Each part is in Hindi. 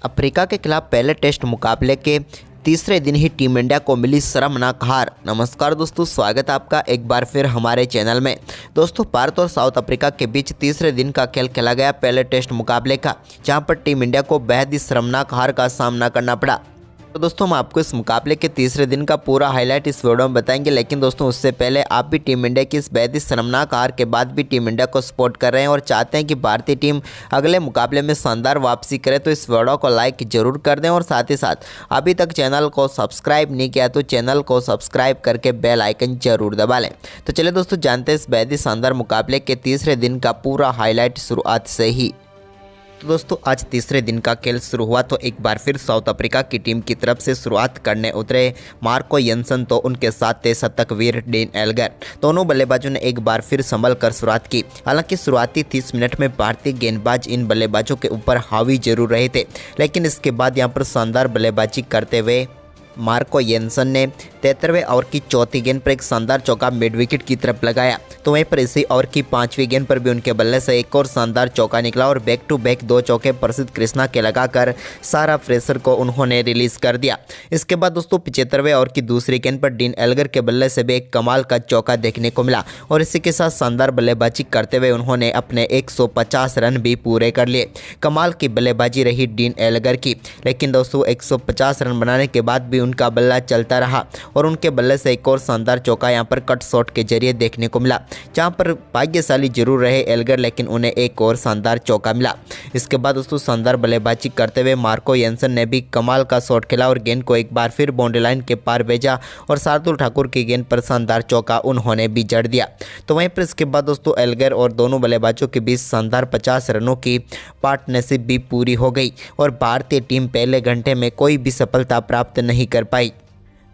अफ्रीका के खिलाफ पहले टेस्ट मुकाबले के तीसरे दिन ही टीम इंडिया को मिली शर्मनाक हार। नमस्कार दोस्तों, स्वागत है आपका एक बार फिर हमारे चैनल में। दोस्तों, भारत और साउथ अफ्रीका के बीच तीसरे दिन का खेल खेला गया पहले टेस्ट मुकाबले का, जहां पर टीम इंडिया को बेहद ही शर्मनाक हार का सामना करना पड़ा। तो दोस्तों, हम आपको इस मुकाबले के तीसरे दिन का पूरा हाईलाइट इस वीडियो में बताएंगे, लेकिन दोस्तों उससे पहले आप भी टीम इंडिया की इस बेहद ही शर्मनाक हार के बाद भी टीम इंडिया को सपोर्ट कर रहे हैं और चाहते हैं कि भारतीय टीम अगले मुकाबले में शानदार वापसी करे, तो इस वीडियो को लाइक जरूर कर दें और साथ ही साथ अभी तक चैनल को सब्सक्राइब नहीं किया तो चैनल को सब्सक्राइब करके बेल आइकन जरूर दबा लें। तो चलिए दोस्तों, जानते हैं इस बेहद ही शानदार मुकाबले के तीसरे दिन का पूरा हाईलाइट शुरुआत से ही। तो दोस्तों, आज तीसरे दिन का खेल शुरू हुआ तो एक बार फिर साउथ अफ्रीका की टीम की तरफ से शुरुआत करने उतरे मार्को यंसन, तो उनके साथ थे शतकवीर डीन एल्गर। दोनों बल्लेबाजों ने एक बार फिर संभल कर शुरुआत की। हालांकि शुरुआती 30 मिनट में भारतीय गेंदबाज इन बल्लेबाजों के ऊपर हावी जरूर रहे थे, लेकिन इसके बाद यहां पर शानदार बल्लेबाजी करते हुए मार्को यंसन ने 73वें ओवर की चौथी गेंद पर एक शानदार चौका मिड विकेट की तरफ लगाया। तो वहीं पर इसी ओवर की 5वीं गेंद पर भी उनके बल्ले से एक और शानदार चौका निकला और बैक टू बैक 2 चौके प्रसिद्ध कृष्णा के लगाकर सारा प्रेशर को उन्होंने रिलीज कर दिया। इसके बाद दोस्तों 75वें ओवर की दूसरी गेंद पर डीन एल्गर के बल्ले से भी एक कमाल का चौका देखने को मिला और इसी के साथ शानदार बल्लेबाजी करते हुए उन्होंने अपने 150 रन भी पूरे कर लिए। कमाल की बल्लेबाजी रही डीन एल्गर की, लेकिन दोस्तों 150 रन बनाने के बाद भी उनका बल्ला चलता रहा और उनके बल्ले से एक और शानदार चौका यहां पर कट शॉट के जरिए देखने को मिला, जहां पर भाग्यशाली जरूर रहे एल्गर, लेकिन उन्हें एक और शानदार चौका मिला। इसके बाद दोस्तों शानदार बल्लेबाजी करते हुए मार्को यंसन ने भी कमाल का शॉट खेला और गेंद को एक बार फिर बाउंड्री लाइन के पार भेजा और शार्दुल ठाकुर की गेंद पर शानदार चौका उन्होंने भी जड़ दिया। तो वहीं पर इसके बाद दोस्तों एल्गर और दोनों बल्लेबाजों के बीच शानदार 50 रनों की पार्टनरशिप भी पूरी हो गई और भारतीय टीम पहले घंटे में कोई भी सफलता प्राप्त नहीं कर पाई।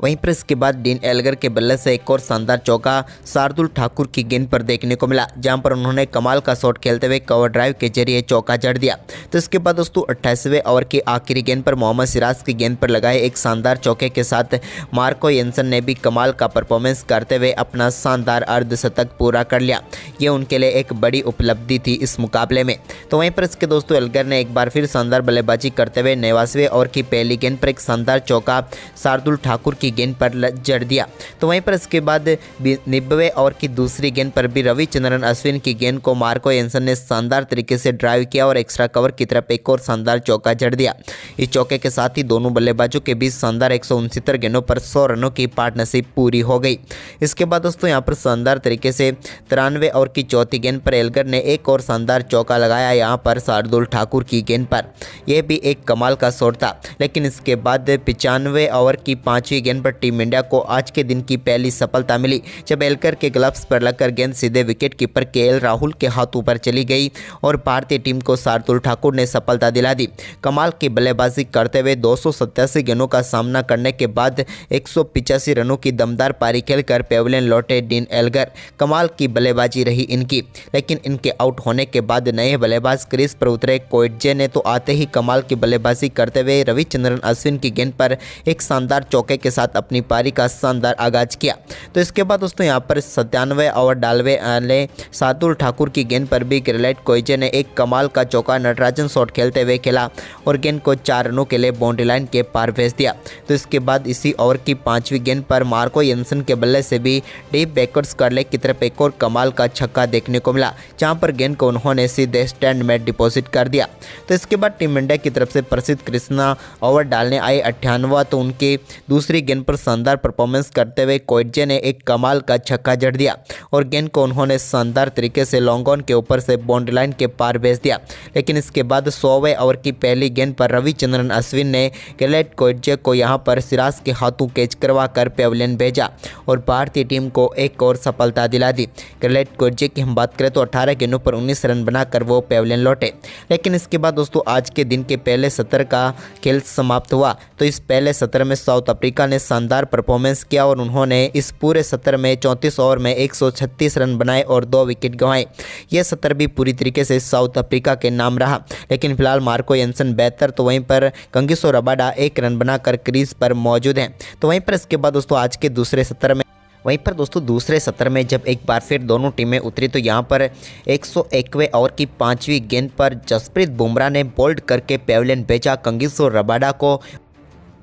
वहीं पर इसके बाद डीन एल्गर के बल्ले से एक और शानदार चौका शार्दुल ठाकुर की गेंद पर देखने को मिला, जहां पर उन्होंने कमाल का शॉट खेलते हुए कवर ड्राइव के जरिए चौका जड़ दिया। तो इसके बाद दोस्तों 28वें ओवर की आखिरी गेंद पर मोहम्मद सिराज की गेंद पर लगाए एक शानदार चौके के साथ मार्को यंसन ने भी कमाल का परफॉर्मेंस करते हुए अपना शानदार अर्धशतक पूरा कर लिया। ये उनके लिए एक बड़ी उपलब्धि थी इस मुकाबले में। तो वहीं पर इसके दोस्तों एल्गर ने एक बार फिर शानदार बल्लेबाजी करते हुए 89वें ओवर की पहली गेंद पर एक शानदार चौका शार्दुल ठाकुर की गेंद पर जड़ दिया। तो वहीं पर इसके बाद 90वें ओवर की दूसरी गेंद पर भी रविचंद्रन अश्विन की गेंद को मार्को यंसन ने शानदार तरीके से ड्राइव किया और एक्स्ट्रा कवर की तरफ एक और शानदार चौका जड़ दिया। इस चौके के साथ ही दोनों बल्लेबाजों के बीच शानदार 169 गेंदों पर 100 रनों की पार्टनरशिप पूरी हो गई। इसके बाद दोस्तों यहां पर शानदार तरीके से 93वें ओवर की चौथी गेंद पर एल्गर ने एक और शानदार चौका लगाया यहां पर शार्दुल ठाकुर की गेंद पर। यह भी एक कमाल का शॉट था, लेकिन इसके बाद 95वें ओवर की 5वीं गेंद पर टीम इंडिया को आज के दिन की पहली सफलता मिली, जब एल्गर के ग्लव्स पर लगकर गेंद सीधे विकेट कीपर केएल राहुल के हाथों पर चली गई और भारतीय टीम को शार्दुल ठाकुर ने सफलता दिला दी। कमाल की बल्लेबाजी करते हुए 287 गेंदों का सामना करने के बाद 185 रनों की दमदार पारी खेलकर पेविलियन लौटे डीन एल्गर। कमाल की बल्लेबाजी रही इनकी, लेकिन इनके आउट होने के बाद नए बल्लेबाज क्रीज पर उतरे कोएटजे ने तो आते ही कमाल की बल्लेबाजी करते हुए रविचंद्रन अश्विन की गेंद पर एक शानदार चौके के साथ अपनी पारी का शानदार आगाज किया। तो इसके बाद दोस्तों यहां पर 97वें ओवर डालवे वाले शार्दुल ठाकुर की गेंद पर भी ग्रेलेट कोएटजे ने एक कमाल का चौका नटराजन शॉट खेलते हुए खेला और गेंद को 4 रनों के लिए बाउंड्री लाइन के पार भेज दिया। तो इसके बाद इसी ओवर की 5वीं गेंद पर मार्को यंसन के बल्ले से भी डीप बैकवर्ड्स करले की तरफ एक और कमाल का छक्का देखने को मिला, जहां पर गेंद को उन्होंने सीधे स्टैंड में डिपॉजिट कर दिया। तो इसके बाद टीम इंडिया की तरफ से प्रसिद्ध कृष्णा ओवर डालने आए 98वां, तो उनकी दूसरी गेंद पर शानदार परफॉर्मेंस करते हुए कोएटजे ने एक कमाल का छक्का जड़ दिया और गेंद को उन्होंने शानदार तरीके से लॉन्ग ऑन के ऊपर से बाउंड्री लाइन के पार भेज दिया। लेकिन इसके बाद 100वें ओवर की पहली गेंद पर रविचंद्रन अश्विन ने ग्रेलेट कोएटजे को यहां पर सिराज के हाथों कैच करवा कर पेविलियन भेजा और भारतीय टीम को एक और सफलता दिला दी। ग्रेलेट कोएटजे की हम बात करें तो 18 गेंदों पर 19 रन बनाकर वो पेविलियन लौटे। लेकिन इसके बाद दोस्तों आज के दिन के पहले सत्र का खेल समाप्त हुआ। तो इस पहले सत्र में साउथ अफ्रीका ने शानदार परफॉर्मेंस किया और उन्होंने इस पूरे सत्र में 34 ओवर में 136 रन बनाए और 2 विकेट गंवाए। यह सत्र भी पूरी तरीके से साउथ अफ्रीका के नाम रहा, लेकिन फिलहाल मार्को यंसन बेहतर, तो वहीं पर कंगिसो रबाडा 1 रन बनाकर क्रीज पर मौजूद हैं। तो वहीं पर इसके बाद दोस्तों आज के दूसरे सत्र में वहीं पर दोस्तों दूसरे सत्र में जब एक बार फिर दोनों टीमें उतरी तो यहां पर 101वें ओवर की 5वीं गेंद पर जसप्रीत बुमराह ने बोल्ड करके पेविलियन भेजा कांगिसो रबाडा को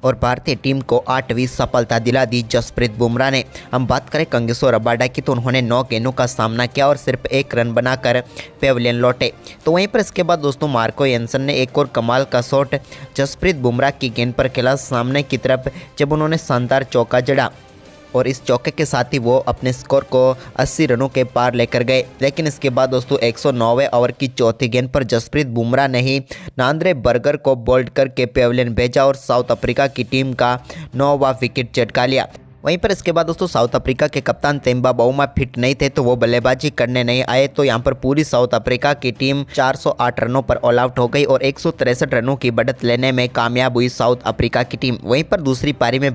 और भारतीय टीम को 8वीं सफलता दिला दी जसप्रीत बुमराह ने। हम बात करें कांगिसो रबाडा की तो उन्होंने 9 गेंदों का सामना किया और सिर्फ 1 रन बनाकर पेविलियन लौटे। तो वहीं पर इसके बाद दोस्तों मार्को एंसन ने एक और कमाल का शॉट जसप्रीत बुमराह की गेंद पर खेला सामने की तरफ, जब उन्होंने शानदार चौका जड़ा और इस चौके के साथ ही वो अपने स्कोर को 80 रनों के पार लेकर गए। लेकिन इसके बाद दोस्तों 109वें ओवर की चौथी गेंद पर जसप्रीत बुमराह ने ही नांद्रे बर्गर को बोल्ड करके पेविलियन भेजा और साउथ अफ्रीका की टीम का 9वां विकेट चटका लिया। वहीं पर इसके बाद दोस्तों साउथ अफ्रीका के कप्तान तेम्बा बाउमा फिट नहीं थे तो वो बल्लेबाजी करने नहीं आए, तो यहां पर पूरी साउथ अफ्रीका की टीम 408 रनों पर ऑल आउट हो गई और 163 रनों की बढ़त लेने में कामयाब हुई साउथ अफ्रीका की टीम। वहीं पर दूसरी पारी में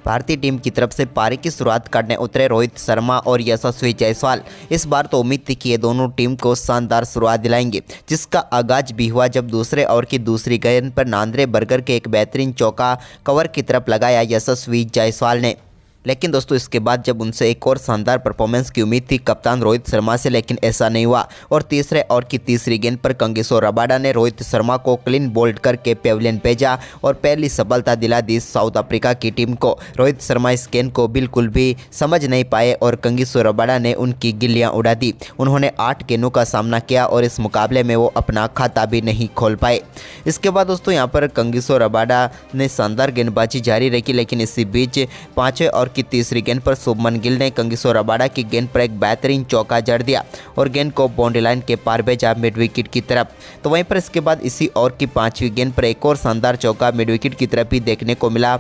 भारतीय टीम की तरफ से पारी की शुरुआत करने उतरे रोहित शर्मा और यशस्वी जायसवाल। इस बार तो उम्मीद थी कि ये दोनों टीम को शानदार शुरुआत दिलाएंगे, जिसका आगाज भी हुआ जब दूसरे ओवर की दूसरी गेंद पर नांद्रे बर्गर के एक बेहतरीन चौका कवर की तरफ लगाया यशस्वी जायसवाल ने। लेकिन दोस्तों इसके बाद जब उनसे एक और शानदार परफॉर्मेंस की उम्मीद थी कप्तान रोहित शर्मा से, लेकिन ऐसा नहीं हुआ और तीसरे ओवर की तीसरी गेंद पर कांगिसो रबाडा ने रोहित शर्मा को क्लीन बोल्ड करके पेविलियन भेजा और पहली सफलता दिला दी साउथ अफ्रीका की टीम को। रोहित शर्मा इस गेंद को बिल्कुल भी समझ नहीं पाए और कांगिसो रबाडा ने उनकी गिल्लियां उड़ा दी। उन्होंने 8 गेंदों का सामना किया और इस मुकाबले में वो अपना खाता भी नहीं खोल पाए। इसके बाद दोस्तों यहाँ पर कांगिसो रबाडा ने शानदार गेंदबाजी जारी रखी, लेकिन इसी बीच 5वें ओवर की तीसरी गेंद पर शुभमन गिल ने कांगिसो रबाडा की गेंद पर एक बेहतरीन चौका जड़ दिया और गेंद को बाउंड्री लाइन के पार भेजा मिड विकेट की तरफ। तो वहीं पर इसके बाद इसी ओवर की 5वीं गेंद पर एक और शानदार चौका मिड विकेट की तरफ ही देखने को मिला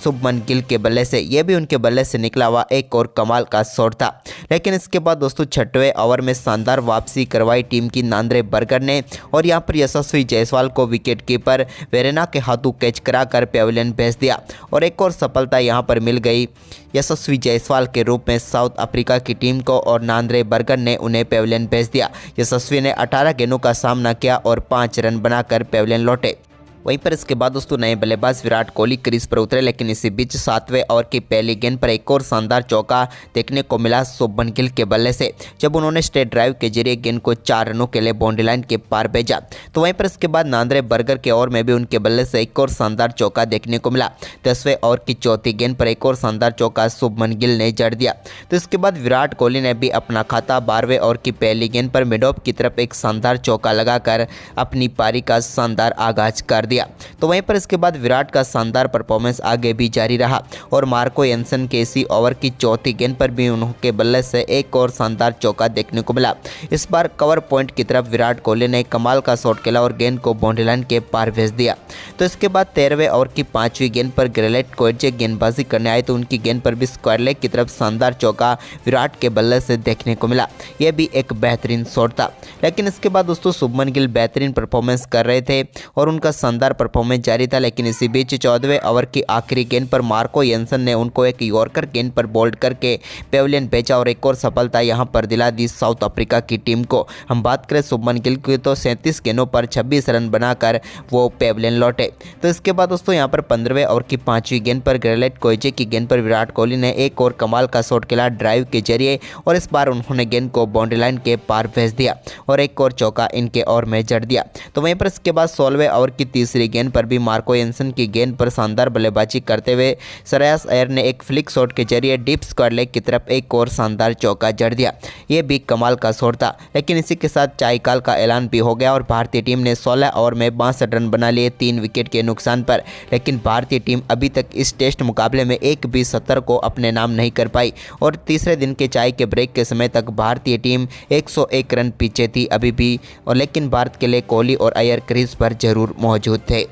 शुभमन गिल के बल्ले से। यह भी उनके बल्ले से निकला हुआ एक और कमाल का शॉट था। लेकिन इसके बाद दोस्तों 6वें ओवर में शानदार वापसी करवाई टीम की नांद्रे बर्गर ने और यहां पर यशस्वी जायसवाल को विकेट कीपर वेरेना के हाथों कैच कराकर पेविलियन भेज दिया और एक और सफलता यहां पर मिल गई यशस्वी जायसवाल के रूप में साउथ अफ्रीका की टीम को और नांद्रे बर्गर ने उन्हें पेविलियन भेज दिया। यशस्वी ने 18 गेंदों का सामना किया और 5 रन बनाकर पेविलियन लौटे। वहीं पर इसके बाद दोस्तों नए बल्लेबाज विराट कोहली क्रीज पर उतरे, लेकिन इसी बीच 7वें ओवर की पहली गेंद पर एक और शानदार चौका देखने को मिला शुभमन गिल के बल्ले से, जब उन्होंने स्ट्रेट ड्राइव के जरिए गेंद को 4 रनों के लिए बाउंड्री लाइन के पार भेजा। तो वहीं पर इसके बाद नांद्रे बर्गर के ओवर में भी उनके बल्ले से एक और शानदार चौका देखने को मिला। 10वें ओवर की चौथी गेंद पर एक और शानदार चौका शुभमन गिल ने जड़ दिया। तो इसके बाद विराट कोहली ने भी अपना खाता 12वें ओवर की पहली गेंद पर मिड ऑफ की तरफ एक शानदार चौका लगाकर अपनी पारी का शानदार आगाज कर दिया। तो वहीं पर इसके बाद विराट का शानदार परफॉर्मेंस आगे भी जारी रहा और मार्को एंसन के इसी ओवर की चौथी गेंद पर भी उनके बल्ले से एक और शानदार चौका देखने को मिला। इस बार कवर पॉइंट की तरफ विराट कोहली ने कमाल का शॉट खेला और गेंद को बाउंड्री लाइन के पार भेज दिया। तो इसके बाद 13वें ओवर की 5वीं गेंद पर ग्रेलेट कोएजे गेंदबाजी करने आए तो उनकी गेंद पर भी स्क्वायर लेग की तरफ शानदार चौका विराट के बल्ले से देखने को मिला। यह भी एक बेहतरीन शॉट था। लेकिन इसके बाद दोस्तों शुभमन गिल बेहतरीन परफॉर्मेंस कर रहे थे और उनका शानदार परफॉर्मेंस जारी था। लेकिन इसी बीच 14वें ओवर की आखिरी गेंद पर मार्को एंसन ने उनको एक यॉर्कर गेंद पर बोल्ड करके पेविलियन भेजा और एक और सफलता यहां पर दिला दी साउथ अफ्रीका की टीम को। हम बात करें शुभमन गिल की तो 37 गेंदों पर 26 रन बनाकर वो पेविलियन लौटे। तो इसके बाद दोस्तों यहां पर 15वें ओवर की 5वीं गेंद पर ग्रेलेट कोएजे की गेंद पर विराट कोहली ने एक और कमाल का शॉट खेला ड्राइव के जरिए और इस बार उन्होंने गेंद को बाउंड्री लाइन के पार भेज दिया और एक और चौका इनके ओवर में जड़ दिया। तो वहीं पर इसके बाद 16वें ओवर की तीसरी गेंद पर भी मार्को एंसन की गेंद पर शानदार बल्लेबाजी करते हुए श्रेयस अय्यर ने एक फ्लिक शॉट के जरिए डीप स्क्वायर लेग की तरफ एक और शानदार चौका जड़ दिया। ये भी कमाल का शॉट था। लेकिन इसी के साथ चाईकाल का ऐलान भी हो गया और भारतीय टीम ने 16 ओवर में 62 रन बना लिए 3 विकेट के नुकसान पर। लेकिन भारतीय टीम अभी तक इस टेस्ट मुकाबले में एक भी 70 को अपने नाम नहीं कर पाई और तीसरे दिन के चाय के ब्रेक के समय तक भारतीय टीम 101 रन पीछे थी अभी भी। और लेकिन भारत के लिए कोहली और अय्यर क्रीज पर जरूर मौजूद थे।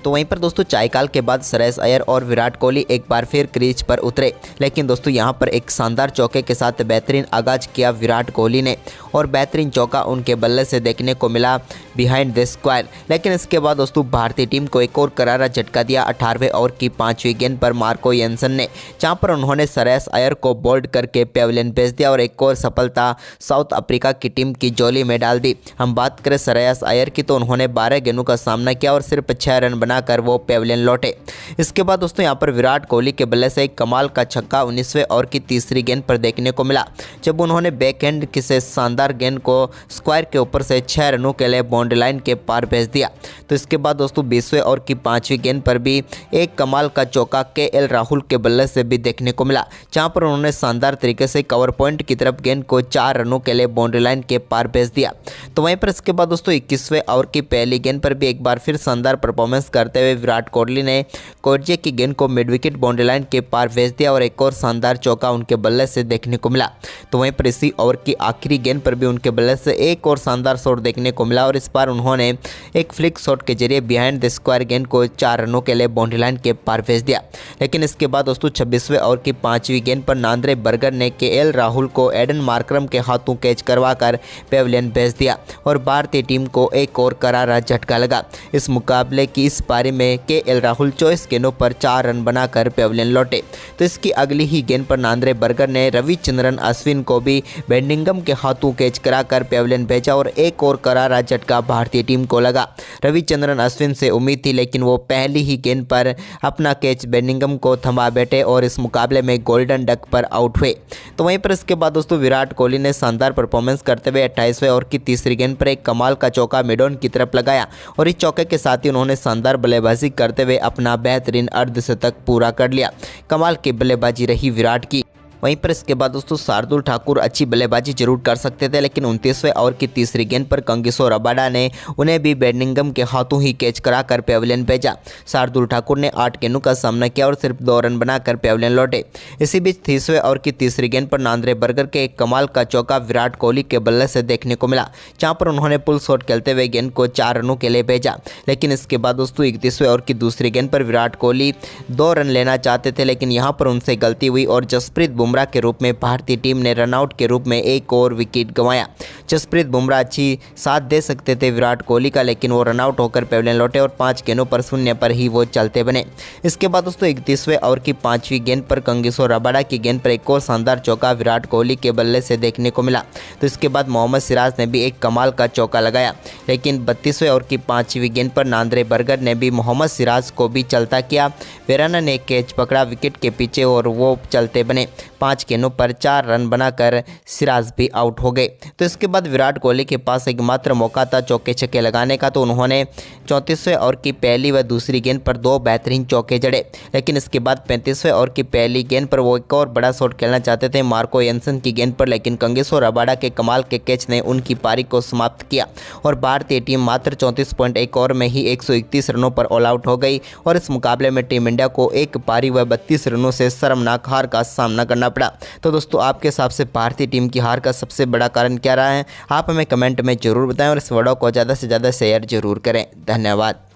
तो वहीं पर दोस्तों चाईकाल के बाद श्रेयस अय्यर और विराट कोहली एक बार फिर क्रीज पर उतरे। लेकिन दोस्तों यहां पर एक शानदार चौके के साथ बेहतरीन आगाज किया विराट कोहली ने और बेहतरीन चौका उनके बल्ले से देखने को मिला बिहाइंड द स्क्वायर। लेकिन इसके बाद दोस्तों भारतीय टीम को एक और करारा झटका दिया 18वें ओवर की 5वीं गेंद पर मार्को एंसन ने, जहां पर उन्होंने श्रेयस अय्यर को बोल्ड करके पेविलियन भेज दिया और एक और सफलता साउथ अफ्रीका की टीम की झोली में डाल दी। हम बात करें श्रेयस अय्यर की तो उन्होंने 12 गेंदों का सामना किया और सिर्फ 6 रन बनाकर वो पेविलियन लौटे। इसके बाद दोस्तों यहाँ पर विराट कोहली के बल्ले से एक कमाल का छक्का 19वें ओवर की तीसरी गेंद पर देखने को मिला, जब उन्होंने बैकहैंड से शानदार गेंद को स्क्वायर के ऊपर से 6 रनों के लिए बाउंड्री लाइन के पार भेज दिया। तो इसके बाद दोस्तों 20वें ओवर की 5वीं गेंद पर भी एक कमाल का चौका केएल राहुल के बल्ले से भी देखने को मिला, जहां पर उन्होंने शानदार तरीके से कवर पॉइंट की तरफ गेंद को 4 रनों के लिए बाउंड्री लाइन के पार भेज दिया। तो वहीं पर इसके बाद दोस्तों 21वें ओवर की पहली गेंद पर भी एक बार फिर शानदार परफॉर्मेंस करते हुए विराट कोहली ने कोरजे की गेंद को मिड विकेट बाउंड्री लाइन के पार भेज दिया और एक और शानदार चौका उनके बल्ले से देखने को मिला। तो वहीं पर इसी ओवर की आखिरी गेंद पर भी उनके बल्ले से एक और शानदार शॉट देखने को मिला और इस बार उन्होंने एक फ्लिक शॉट के जरिए बिहाइंड द स्क्वायर गेंद को 4 रनों के लिए बाउंड्री लाइन के पार भेज दिया। लेकिन इसके बाद दोस्तों 26वें ओवर की 5वीं गेंद पर नांद्रे बर्गर ने केएल राहुल को एडन मार्करम के हाथों कैच करवाकर पेविलियन भेज दिया और भारतीय टीम को एक और करारा झटका लगा। इस मुकाबले की इस पारी में केएल राहुल 24 गेंदों पर 4 रन बनाकर पेविलियन लौटे। तो इसकी अगली ही गेंद पर नांद्रे बर्गर ने रविचंद्रन अश्विन को भी बेंडिंगम के हाथों कैच कराकर पेविलियन भेजा और एक और करारा झटका भारतीय टीम को लगा। रविचंद्रन अश्विन से उम्मीद थी, लेकिन वो पहली ही गेंद पर अपना कैच बेंडिंगम को थमा बैठे और इस मुकाबले में गोल्डन डक पर आउट हुए। तो वहीं पर इसके बाद दोस्तों विराट कोहली ने शानदार परफॉर्मेंस करते हुए 28वें ओवर की तीसरी गेंद पर एक कमाल का चौका मिडॉन की तरफ लगाया और इस चौके के साथ ही उन्होंने शानदार बल्लेबाजी करते हुए अपना बेहतरीन अर्धशतक पूरा कर लिया। कमाल की बल्लेबाजी रही विराट की। वहीं पर इसके बाद दोस्तों शार्दुल ठाकुर अच्छी बल्लेबाजी जरूर कर सकते थे, लेकिन 29वें ओवर की तीसरी गेंद पर कंगिसो रबाडा ने उन्हें भी बेंडिंगम के हाथों ही कैच कराकर पेविलियन भेजा। शार्दुल ठाकुर ने 8 गेंदों का सामना किया और सिर्फ 2 रन बनाकर पेविलियन लौटे। इसी बीच 30वें ओवर की तीसरी गेंद पर नांद्रे बर्गर के एक कमाल का चौका विराट कोहली के बल्ले से देखने को मिला, जहां पर उन्होंने पुल शॉट खेलते हुए गेंद को 4 रनों के लिए भेजा। लेकिन इसके बाद दोस्तों 31वें ओवर की दूसरी गेंद पर विराट कोहली 2 रन लेना चाहते थे, लेकिन यहां पर उनसे गलती हुई और जसप्रीत बुमराह के रूप में भारतीय टीम ने रनआउट के रूप में एक और विकेट गंवाया। जसप्रीत बुमराह अच्छी साथ दे सकते थे विराट कोहली का, लेकिन वो रनआउट होकर पेविलियन लौटे और 5 गेंदों पर 0 पर ही वो चलते बने। इसके बाद दोस्तों 31वें ओवर की 5वीं गेंद पर कंगिसो रबाडा की गेंद पर एक और शानदार चौका विराट कोहली के बल्ले से देखने को मिला। तो इसके बाद मोहम्मद सिराज ने भी एक कमाल का चौका लगाया, लेकिन 32वें ओवर की 5वीं गेंद पर नांद्रे बर्गर ने भी मोहम्मद सिराज को भी चलता किया। वेराना ने कैच पकड़ा विकेट के पीछे और वो चलते बने। 5 गेंदों पर 4 रन बनाकर सिराज भी आउट हो गए। तो इसके बाद विराट कोहली के पास एकमात्र मौका था चौके छक्के लगाने का, तो उन्होंने 34वें ओवर की पहली व दूसरी गेंद पर 2 बेहतरीन चौके जड़े। लेकिन इसके बाद 35वें ओवर की पहली गेंद पर वो एक और बड़ा शॉट खेलना चाहते थे मार्को एंसन की गेंद पर, लेकिन कंगिसो रबाडा के कमाल के कैच ने उनकी पारी को समाप्त किया और भारतीय टीम मात्र 34.1 ओवर में ही 131 रनों पर ऑल आउट हो गई और इस मुकाबले में टीम इंडिया को एक पारी व 32 रनों से शर्मनाक हार का सामना करना पड़ा। तो दोस्तों आपके हिसाब से भारतीय टीम की हार का सबसे बड़ा कारण क्या रहा है, आप हमें कमेंट में जरूर बताएं और इस वीडियो को ज़्यादा से ज़्यादा शेयर जरूर करें। धन्यवाद।